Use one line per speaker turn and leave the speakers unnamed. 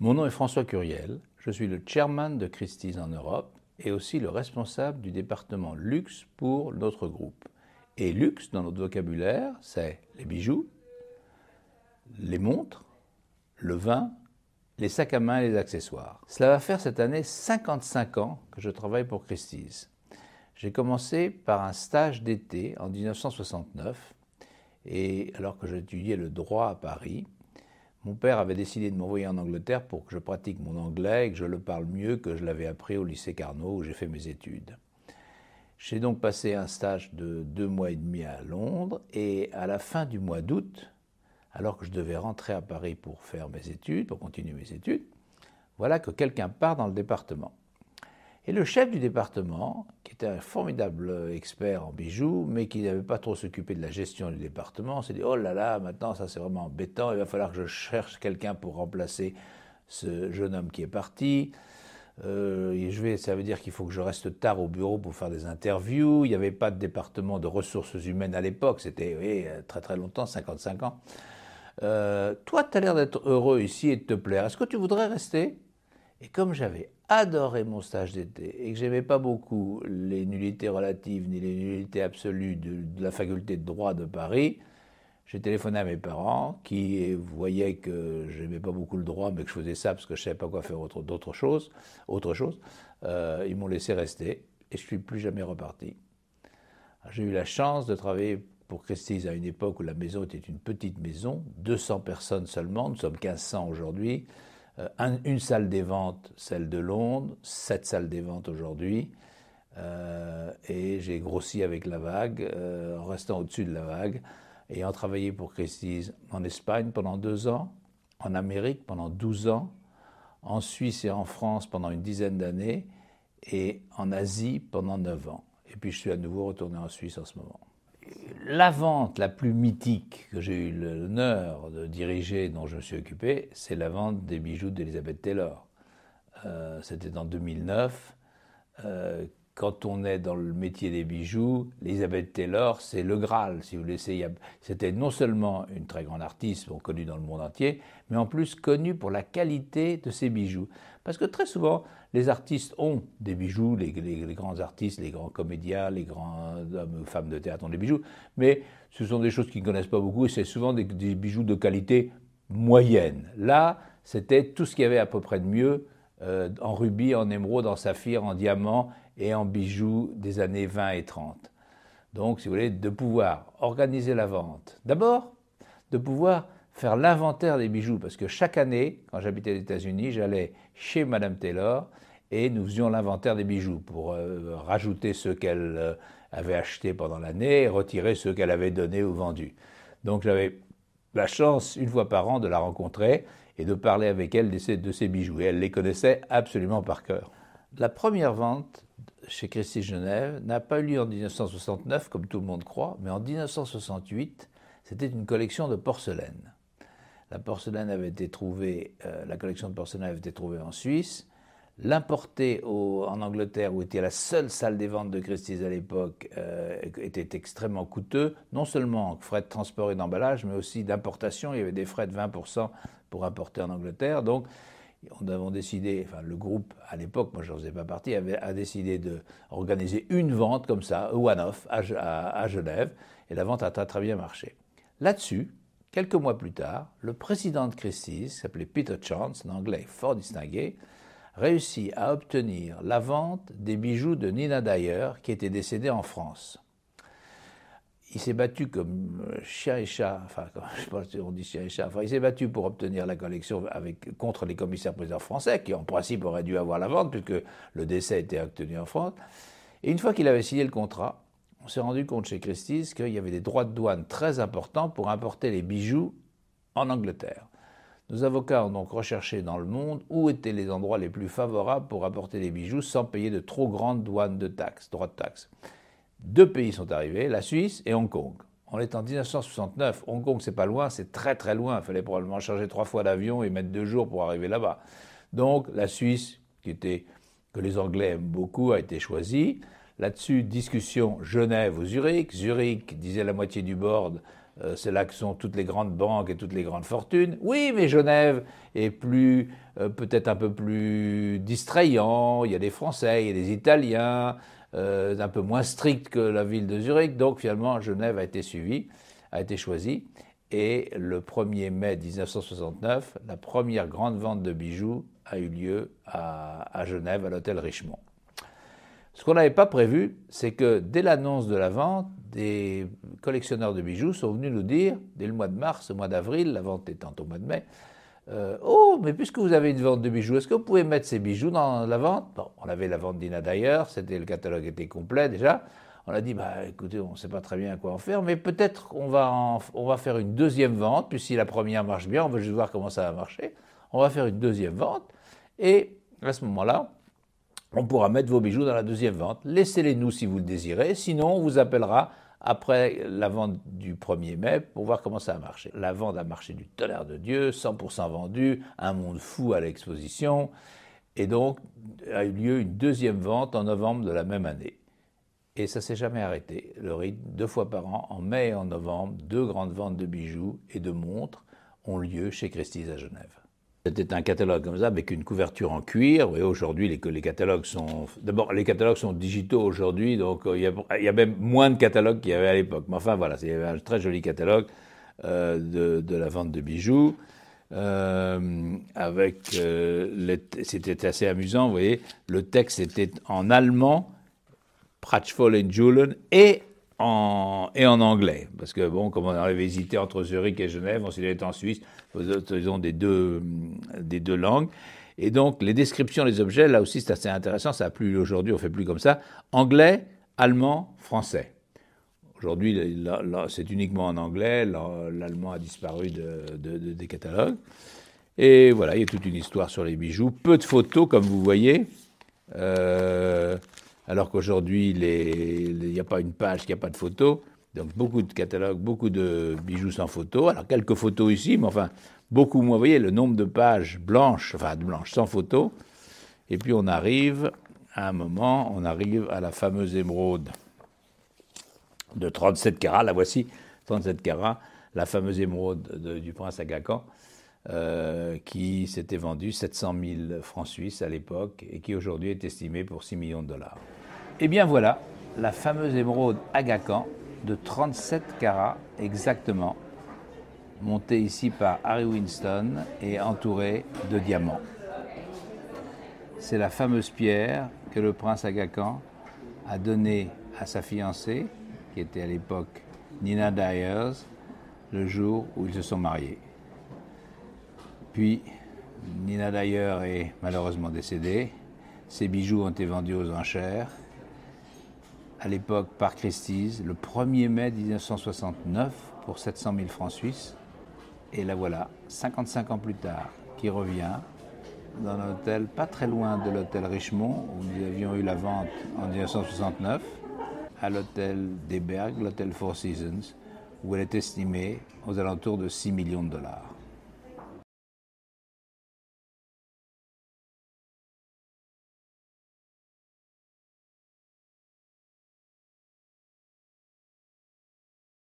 Mon nom est François Curiel, je suis le chairman de Christie's en Europe et aussi le responsable du département luxe pour notre groupe. Et luxe, dans notre vocabulaire, c'est les bijoux, les montres, le vin, les sacs à main et les accessoires. Cela va faire cette année 55 ans que je travaille pour Christie's. J'ai commencé par un stage d'été en 1969 et alors que j'étudiais le droit à Paris, mon père avait décidé de m'envoyer en Angleterre pour que je pratique mon anglais et que je le parle mieux que je l'avais appris au lycée Carnot où j'ai fait mes études. J'ai donc passé un stage de 2 mois et demi à Londres et à la fin du mois d'août, alors que je devais rentrer à Paris pour faire mes études, pour continuer mes études, voilà que quelqu'un part dans le département. Et le chef du département, qui était un formidable expert en bijoux, mais qui n'avait pas trop s'occupé de la gestion du département, s'est dit « Oh là là, maintenant ça c'est vraiment embêtant, il va falloir que je cherche quelqu'un pour remplacer ce jeune homme qui est parti. Ça veut dire qu'il faut que je reste tard au bureau pour faire des interviews. Il n'y avait pas de département de ressources humaines à l'époque, c'était très très longtemps, 55 ans. Toi, tu as l'air d'être heureux ici et de te plaire. Est-ce que tu voudrais rester ?» Et comme j'avais adoré mon stage d'été et que j'aimais pas beaucoup les nullités relatives ni les nullités absolues de la faculté de droit de Paris, j'ai téléphoné à mes parents qui voyaient que je n'aimais pas beaucoup le droit mais que je faisais ça parce que je ne savais pas quoi faire autre chose. Ils m'ont laissé rester et je ne suis plus jamais reparti. J'ai eu la chance de travailler pour Christie's à une époque où la maison était une petite maison, 200 personnes seulement, nous sommes 1500 aujourd'hui. Une salle des ventes, celle de Londres, 7 salles des ventes aujourd'hui, et j'ai grossi avec la vague, en restant au-dessus de la vague, ayant travaillé pour Christie's en Espagne pendant 2 ans, en Amérique pendant 12 ans, en Suisse et en France pendant une dizaine d'années, et en Asie pendant 9 ans. Et puis je suis à nouveau retourné en Suisse en ce moment. La vente la plus mythique que j'ai eu l'honneur de diriger, dont je me suis occupé, c'est la vente des bijoux d'Elizabeth Taylor. C'était en 2009. Quand on est dans le métier des bijoux, Elizabeth Taylor, c'est le Graal, si vous voulez. C'était non seulement une très grande artiste, connue dans le monde entier, mais en plus connue pour la qualité de ses bijoux. Parce que très souvent, les artistes ont des bijoux, les grands artistes, les grands comédiens, les grands hommes ou femmes de théâtre ont des bijoux, mais ce sont des choses qu'ils ne connaissent pas beaucoup et c'est souvent des bijoux de qualité moyenne. Là, c'était tout ce qu'il y avait à peu près de mieux en rubis, en émeraude, en saphir, en diamant et en bijoux des années 20 et 30. Donc, si vous voulez, de pouvoir organiser la vente. D'abord, de pouvoir faire l'inventaire des bijoux, parce que chaque année, quand j'habitais aux États-Unis, j'allais chez Madame Taylor et nous faisions l'inventaire des bijoux pour rajouter ceux qu'elle avait achetés pendant l'année et retirer ceux qu'elle avait donnés ou vendus. Donc j'avais la chance, une fois par an, de la rencontrer et de parler avec elle de ses bijoux. Et elle les connaissait absolument par cœur. La première vente chez Christie's Genève n'a pas eu lieu en 1969, comme tout le monde croit, mais en 1968, c'était une collection de porcelaine. La collection de porcelaine avait été trouvée en Suisse. L'importer en Angleterre, où était la seule salle des ventes de Christie's à l'époque, était extrêmement coûteux, non seulement en frais de transport et d'emballage, mais aussi d'importation. Il y avait des frais de 20% pour importer en Angleterre. Donc, le groupe à l'époque, moi je n'en faisais pas partie, a décidé d'organiser une vente comme ça, one-off, à Genève, et la vente a très très bien marché. Là-dessus, quelques mois plus tard, le président de Christie's, qui s'appelait Peter Chance, un anglais fort distingué, réussit à obtenir la vente des bijoux de Nina Dyer, qui était décédée en France. Il s'est battu comme chien et chat, je sais pas si on dit chien et chat, il s'est battu pour obtenir la collection contre les commissaires-priseurs français, qui en principe auraient dû avoir la vente, puisque le décès était obtenu en France. Et une fois qu'il avait signé le contrat, on s'est rendu compte chez Christie's qu'il y avait des droits de douane très importants pour importer les bijoux en Angleterre. Nos avocats ont donc recherché dans le monde où étaient les endroits les plus favorables pour apporter les bijoux sans payer de trop grandes douanes de taxes, droits de taxes. 2 pays sont arrivés, la Suisse et Hong Kong. On est en 1969, Hong Kong c'est pas loin, c'est très très loin, il fallait probablement changer 3 fois d'avion et mettre 2 jours pour arriver là-bas. Donc la Suisse, que les Anglais aiment beaucoup, a été choisie. Là-dessus, discussion Genève ou Zurich. Zurich disait la moitié du board, c'est là que sont toutes les grandes banques et toutes les grandes fortunes. Oui, mais Genève est peut-être un peu plus distrayant. Il y a des Français, il y a des Italiens, un peu moins strict que la ville de Zurich. Donc finalement, Genève a été choisie. Et le 1er mai 1969, la première grande vente de bijoux a eu lieu à Genève, à l'hôtel Richemont. Ce qu'on n'avait pas prévu, c'est que dès l'annonce de la vente, des collectionneurs de bijoux sont venus nous dire, dès le mois de mars, au mois d'avril, la vente étant au mois de mai, oh, mais puisque vous avez une vente de bijoux, est-ce que vous pouvez mettre ces bijoux dans la vente? Bon, on avait la vente d'Ina Dyer, le catalogue était complet déjà. On a dit, écoutez, on ne sait pas très bien à quoi en faire, mais peut-être on va faire une deuxième vente, puis si la première marche bien, on va juste voir comment ça va marcher. On va faire une deuxième vente, et à ce moment-là, on pourra mettre vos bijoux dans la deuxième vente. Laissez-les nous si vous le désirez, sinon on vous appellera après la vente du 1er mai pour voir comment ça a marché. La vente a marché du tonnerre de Dieu, 100% vendu, un monde fou à l'exposition, et donc a eu lieu une deuxième vente en novembre de la même année. Et ça ne s'est jamais arrêté. Le rythme, 2 fois par an, en mai et en novembre, 2 grandes ventes de bijoux et de montres ont lieu chez Christie's à Genève. C'était un catalogue comme ça, avec une couverture en cuir. Et aujourd'hui, les catalogues sont... D'abord, les catalogues sont digitaux aujourd'hui, donc il y a même moins de catalogues qu'il y avait à l'époque. Mais enfin, voilà, il y avait un très joli catalogue de la vente de bijoux. C'était assez amusant, vous voyez. Le texte était en allemand, Prachtvollen Juwelen, et en anglais, parce que bon, comme on avait hésité entre Zurich et Genève, on s'est dit en Suisse, faisons des deux langues. Et donc, les descriptions des objets, là aussi, c'est assez intéressant, ça a plu aujourd'hui, on ne fait plus comme ça. Anglais, allemand, français. Aujourd'hui, là, c'est uniquement en anglais, l'allemand a disparu des catalogues. Et voilà, il y a toute une histoire sur les bijoux, peu de photos, comme vous voyez. Alors qu'aujourd'hui, il n'y a pas une page qui n'a pas de photos. Donc beaucoup de catalogues, beaucoup de bijoux sans photos. Alors quelques photos ici, mais enfin beaucoup moins. Vous voyez le nombre de pages blanches, sans photos. Et puis on arrive à un moment, à la fameuse émeraude de 37 carats. La voici, 37 carats, la fameuse émeraude du prince Aga Khan, qui s'était vendue 700 000 francs suisses à l'époque et qui aujourd'hui est estimée pour 6 millions de dollars. Et bien voilà, la fameuse émeraude Aga Khan de 37 carats exactement, montée ici par Harry Winston et entourée de diamants. C'est la fameuse pierre que le prince Aga Khan a donnée à sa fiancée, qui était à l'époque Nina Dyer, le jour où ils se sont mariés. Puis, Nina Dyer est malheureusement décédée. Ses bijoux ont été vendus aux enchères, à l'époque par Christie's, le 1er mai 1969 pour 700 000 francs suisses. Et la voilà, 55 ans plus tard, qui revient dans un hôtel pas très loin de l'hôtel Richemont, où nous avions eu la vente en 1969, à l'hôtel des Bergues, l'hôtel Four Seasons, où elle est estimée aux alentours de 6 millions de dollars.